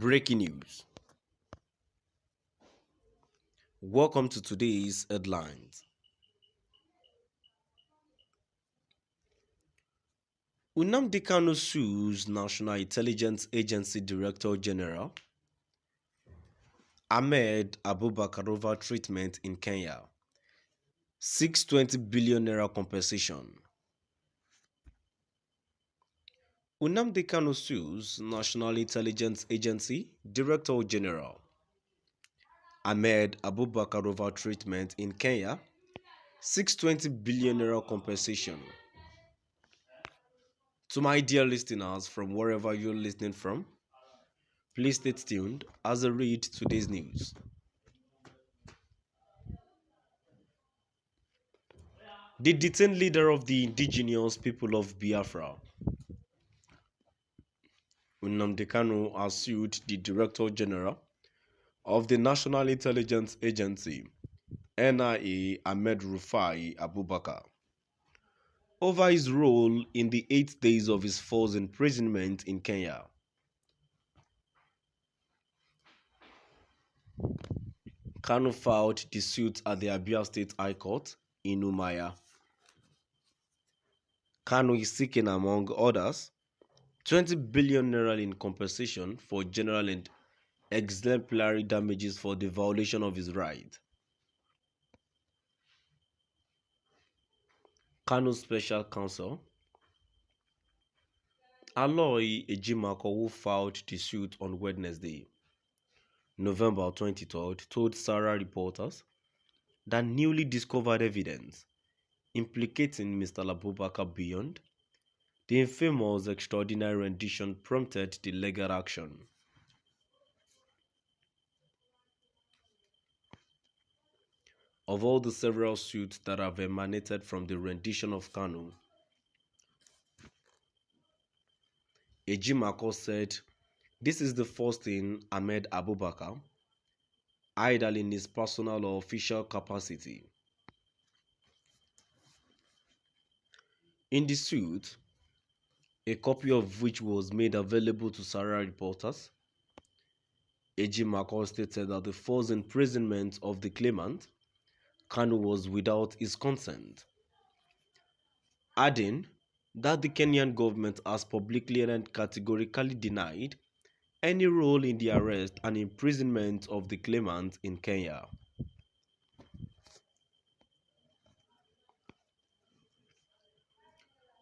Breaking news. Welcome to today's headlines. Nnamdi Kanu sues National Intelligence Agency Director General Ahmed Abubakar over treatment in Kenya. 620 billion naira compensation. Nnamdi Kanu sues National Intelligence Agency Director General Ahmed Abubakar over treatment in Kenya. 620 billion naira compensation. To my dear listeners from wherever you're listening from, please stay tuned as I read today's news. The detained leader of the indigenous people of Biafra, Nnamdi Kanu, has sued the Director General of the National Intelligence Agency, NIA, Ahmed Rufai Abubakar, over his role in the 8 days of his forced imprisonment in Kenya. Kanu filed the suit at the Abia State High Court in Umuahia. Kanu is seeking, among others, 20 billion naira in compensation for general and exemplary damages for the violation of his right. Kanu's special counsel, Aloy Ejimako, who filed the suit on Wednesday, November 23rd, told Sarah reporters that newly discovered evidence implicating Mr. Abubakar beyond the infamous extraordinary rendition prompted the legal action. Of all the several suits that have emanated from the rendition of Kanu, Ejimako said this is the first in Ahmed Abubakar, either in his personal or official capacity. In the suit, a copy of which was made available to Sarah reporters, Ejimako stated that the forced imprisonment of the claimant, Kanu, was without his consent, adding that the Kenyan government has publicly and categorically denied any role in the arrest and imprisonment of the claimant in Kenya.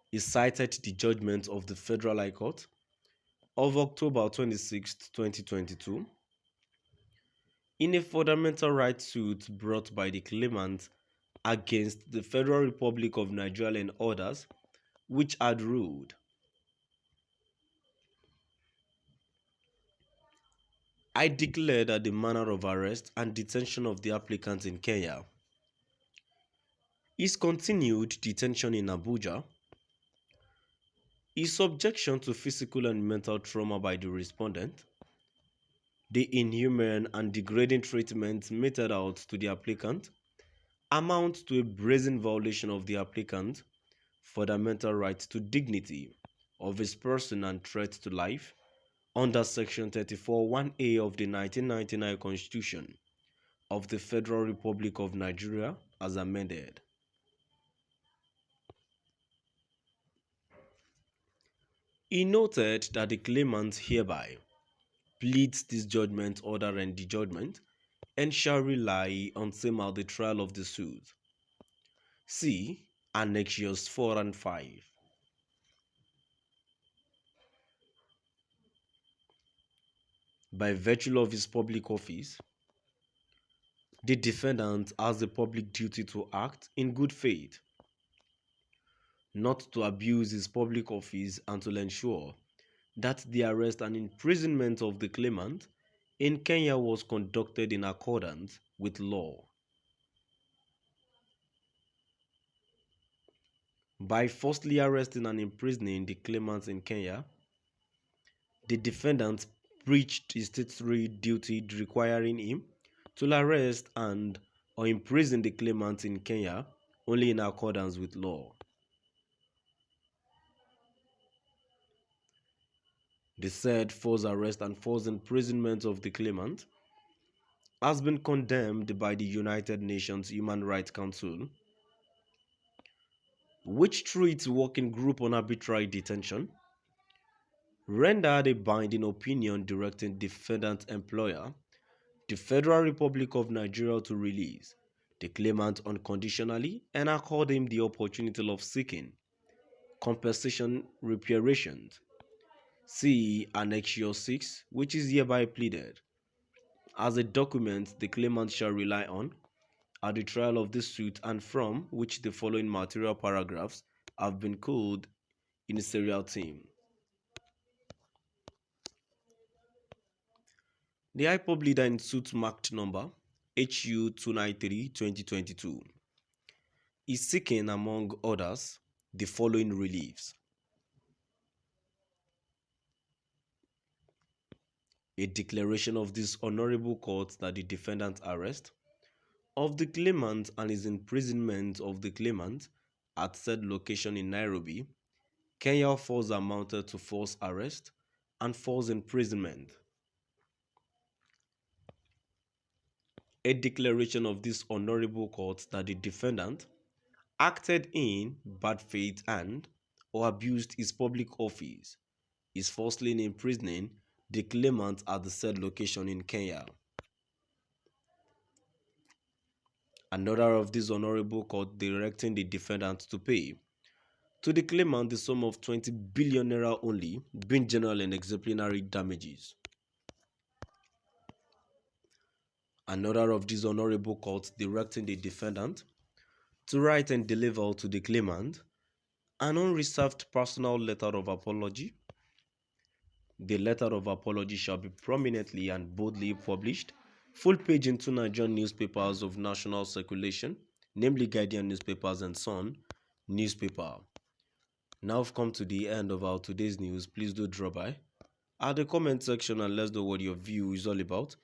He cited the judgment of the Federal High Court of October 26, 2022, in a fundamental rights suit brought by the claimant against the Federal Republic of Nigeria and others, which had ruled I declare that the manner of arrest and detention of the applicant in Kenya, his continued detention in Abuja, his subjection to physical and mental trauma by the respondent, the inhuman and degrading treatment meted out to the applicant, amount to a brazen violation of the applicant's fundamental right to dignity of his person and threat to life under Section 34(1)(a) of the 1999 Constitution of the Federal Republic of Nigeria as amended. He noted that the claimant hereby pleads this judgment order and the judgment and shall rely on same at the trial of the suit. See Annexures 4 and 5. By virtue of his public office, the defendant has the public duty to act in good faith, not to abuse his public office, and to ensure that the arrest and imprisonment of the claimant in Kenya was conducted in accordance with law. By falsely arresting and imprisoning the claimant in Kenya, the defendant breached his statutory duty requiring him to arrest and or imprison the claimant in Kenya only in accordance with law. The said forced arrest and forced imprisonment of the claimant has been condemned by the United Nations Human Rights Council, which through its working group on arbitrary detention rendered a binding opinion directing defendant employer, the Federal Republic of Nigeria, to release the claimant unconditionally and accord him the opportunity of seeking compensation reparations. See Annexure 6, which is hereby pleaded as a document the claimant shall rely on at the trial of this suit, and from which the following material paragraphs have been called in a serial theme. The IPOB leader in suit marked number HU 293-2022 is seeking, among others, the following reliefs: a declaration of this honorable court that the defendant's arrest of the claimant and his imprisonment of the claimant at said location in Nairobi, Kenya, falls amounted to false arrest and false imprisonment. A declaration of this honorable court that the defendant acted in bad faith and or abused his public office is falsely imprisoning the claimant at the said location in Kenya. Another of this honorable court directing the defendant to pay to the claimant the sum of 20 billion naira only, being general and exemplary damages. Another of these honorable courts directing the defendant to write and deliver to the claimant an unreserved personal letter of apology. The letter of apology shall be prominently and boldly published, full page in 2 Nigerian newspapers of national circulation, namely Guardian newspapers and Sun newspaper. Now we've come to the end of our today's news. Please do drop by at the comment section and let us know what your view is all about.